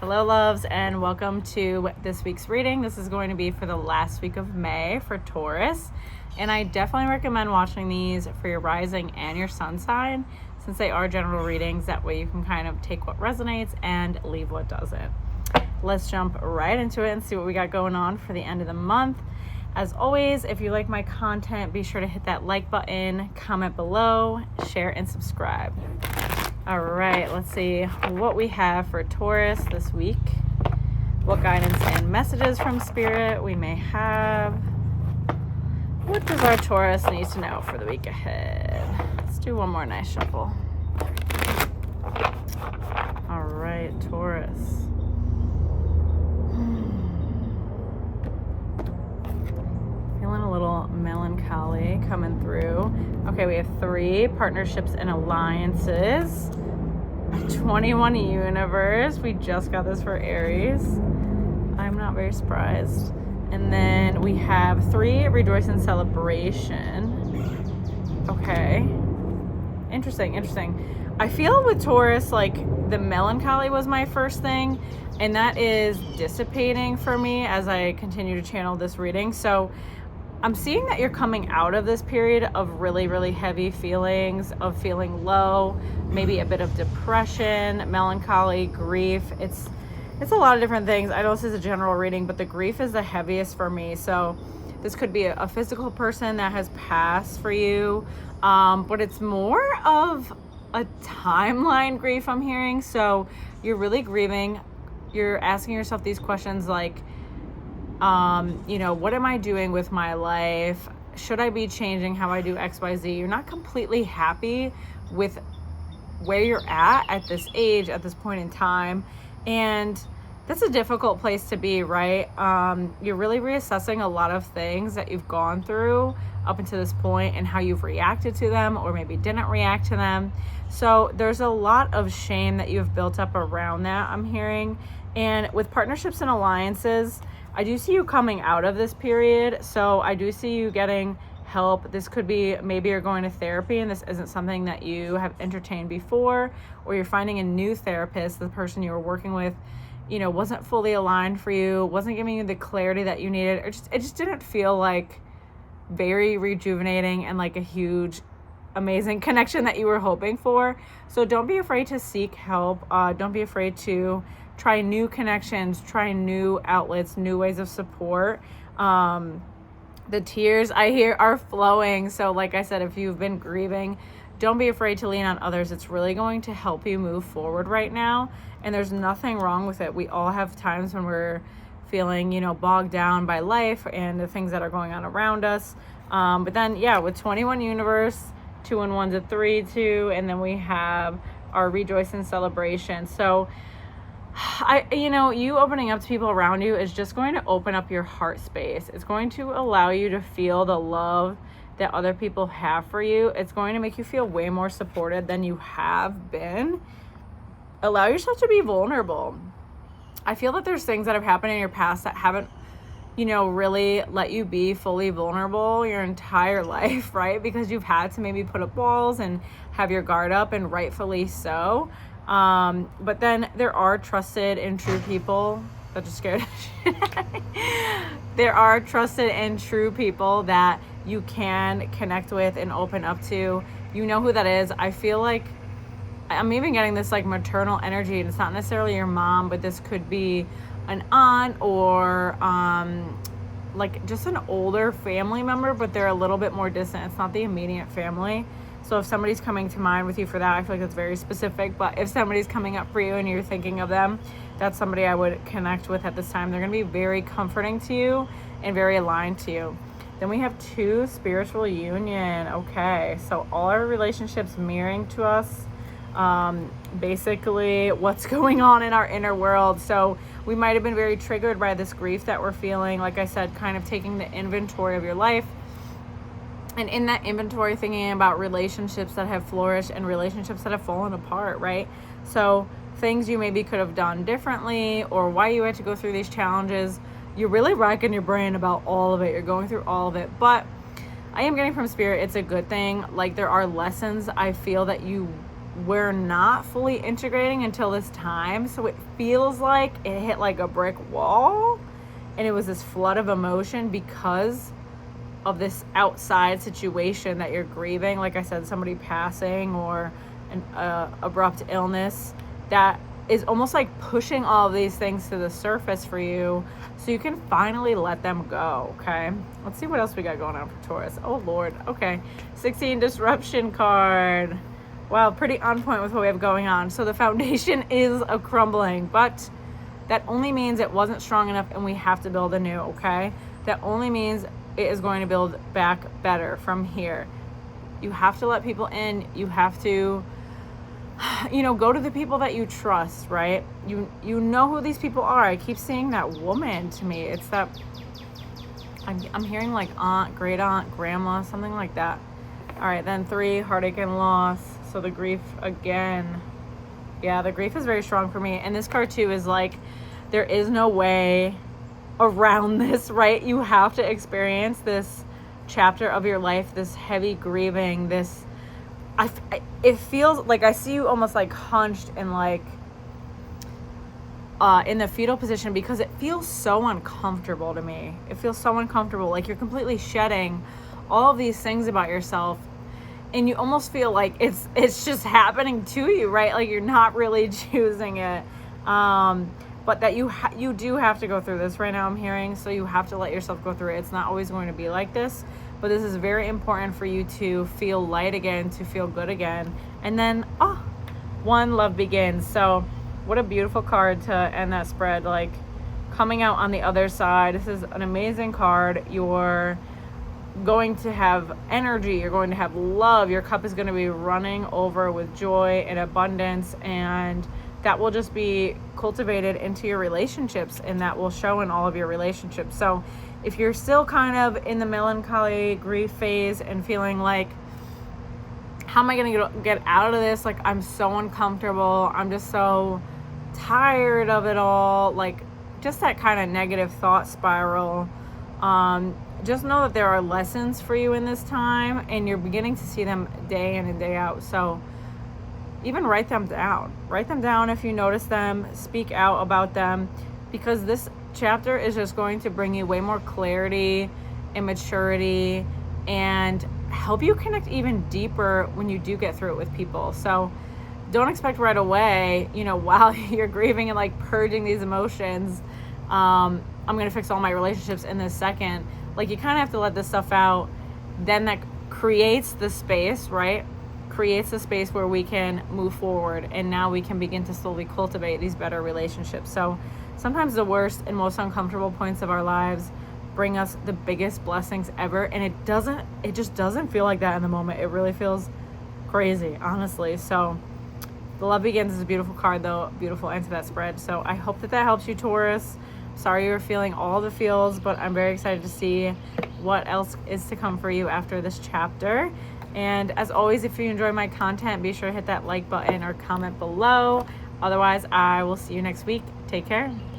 Hello, loves, and welcome to this week's reading. This is going to be for the last week of May for Taurus, and I definitely recommend watching these for your rising and your sun sign, since they are general readings. That way you can kind of take what resonates and leave what doesn't. Let's jump right into it and see what we got going on for the end of the month. As always, if you like my content, be sure to hit that like button, comment below, share, and subscribe. All right, let's see what we have for Taurus this week. What guidance and messages from Spirit we may have. What does our Taurus need to know for the week ahead? Let's do one more nice shuffle. All right, Taurus. Feeling a little melancholy coming through. Okay, we have 3 partnerships and alliances. 21 universe. We just got this for Aries. I'm not very surprised. And then we have 3 rejoice and celebration. Okay. Interesting. I feel with Taurus, like the melancholy was my first thing, and that is dissipating for me as I continue to channel this reading. So I'm seeing that you're coming out of this period of really, really heavy feelings, of feeling low, maybe a bit of depression, melancholy, grief. It's a lot of different things. I know this is a general reading, but the grief is the heaviest for me. So this could be a physical person that has passed for you, but it's more of a timeline grief I'm hearing. So you're really grieving. You're asking yourself these questions like, what am I doing with my life? Should I be changing how I do XYZ? You're not completely happy with where you're at this age, at this point in time. And that's a difficult place to be, right? You're really reassessing a lot of things that you've gone through up until this point and how you've reacted to them or maybe didn't react to them. So there's a lot of shame that you've built up around that, I'm hearing. And with partnerships and alliances, I do see you coming out of this period. So I do see you getting help. This could be maybe you're going to therapy and this isn't something that you have entertained before, or you're finding a new therapist. The person you were working with, wasn't fully aligned for you, wasn't giving you the clarity that you needed, or it just didn't feel like very rejuvenating and like a huge, amazing connection that you were hoping for. So don't be afraid to seek help. Don't be afraid to try new connections, try new outlets, new ways of support. The tears I hear are flowing. So like I said, if you've been grieving, don't be afraid to lean on others. It's really going to help you move forward right now. And there's nothing wrong with it. We all have times when we're feeling, bogged down by life and the things that are going on around us. But then, with 21 universe, 2 and 1's a 3, 2, and then we have our rejoice and celebration. So you opening up to people around you is just going to open up your heart space. It's going to allow you to feel the love that other people have for you. It's going to make you feel way more supported than you have been. Allow yourself to be vulnerable. I feel that there's things that have happened in your past that haven't, really let you be fully vulnerable your entire life, right? Because you've had to maybe put up walls and have your guard up, and rightfully so. But then there are trusted and true people that just scared. There are trusted and true people that you can connect with and open up to. You know who that is. I feel like I'm even getting this like maternal energy. It's not necessarily your mom, but this could be an aunt or like just an older family member, but they're a little bit more distant. It's not the immediate family. So if somebody's coming to mind with you for that, I feel like that's very specific. But if somebody's coming up for you and you're thinking of them, that's somebody I would connect with at this time. They're going to be very comforting to you and very aligned to you. Then we have 2, spiritual union. Okay, so all our relationships mirroring to us basically what's going on in our inner world. So we might have been very triggered by this grief that we're feeling. Like I said, kind of taking the inventory of your life. And in that inventory, thinking about relationships that have flourished and relationships that have fallen apart, right? So things you maybe could have done differently, or why you had to go through these challenges. You're really racking your brain about all of it. You're going through all of it. But I am getting from Spirit, it's a good thing. Like, there are lessons I feel that you we're not fully integrating until this time. So it feels like it hit like a brick wall, and it was this flood of emotion because of this outside situation that you're grieving. Like I said, somebody passing or an abrupt illness that is almost like pushing all of these things to the surface for you so you can finally let them go. Okay, let's see what else we got going on for Taurus. Oh Lord. Okay, 16 disruption card. Wow, pretty on point with what we have going on. So the foundation is a crumbling, but that only means it wasn't strong enough and we have to build anew. Okay, that only means it is going to build back better from here. You have to let people in. You have to, go to the people that you trust, right? You know who these people are. I keep seeing that woman to me. It's that, I'm hearing like aunt, great aunt, grandma, something like that. All right, then 3, heartache and loss. So the grief again. Yeah, the grief is very strong for me. And this card too is like, there is no way around this, right? You have to experience this chapter of your life, this heavy grieving, this, it feels like I see you almost like hunched and like in the fetal position because it feels so uncomfortable to me. It feels so uncomfortable, like you're completely shedding all of these things about yourself, and you almost feel like it's just happening to you, right? Like you're not really choosing it. But that you do have to go through this right now, I'm hearing. So you have to let yourself go through it. It's not always going to be like this, but this is very important for you to feel light again, to feel good again. And then, one, love begins. So what a beautiful card to end that spread. Like coming out on the other side. This is an amazing card. You're going to have energy. You're going to have love. Your cup is going to be running over with joy and abundance, and that will just be cultivated into your relationships, and that will show in all of your relationships. So if you're still kind of in the melancholy grief phase and feeling like, how am I going to get out of this? Like, I'm so uncomfortable. I'm just so tired of it all. Like, just that kind of negative thought spiral. Just know that there are lessons for you in this time, and you're beginning to see them day in and day out. So even write them down. Write them down if you notice them. Speak out about them, because this chapter is just going to bring you way more clarity and maturity and help you connect even deeper when you do get through it with people. So don't expect right away, while you're grieving and like purging these emotions, I'm going to fix all my relationships in this second. Like, you kind of have to let this stuff out. Then that creates the space, right? Creates the space where we can move forward, and now we can begin to slowly cultivate these better relationships. So sometimes the worst and most uncomfortable points of our lives bring us the biggest blessings ever, and it just doesn't feel like that in the moment. It really feels crazy, honestly. So the love begins is a beautiful card, though. Beautiful end to that spread. So I hope that helps you, Taurus. Sorry you're feeling all the feels, but I'm very excited to see what else is to come for you after this chapter. And as always, if you enjoy my content, be sure to hit that like button or comment below. Otherwise, I will see you next week. Take care.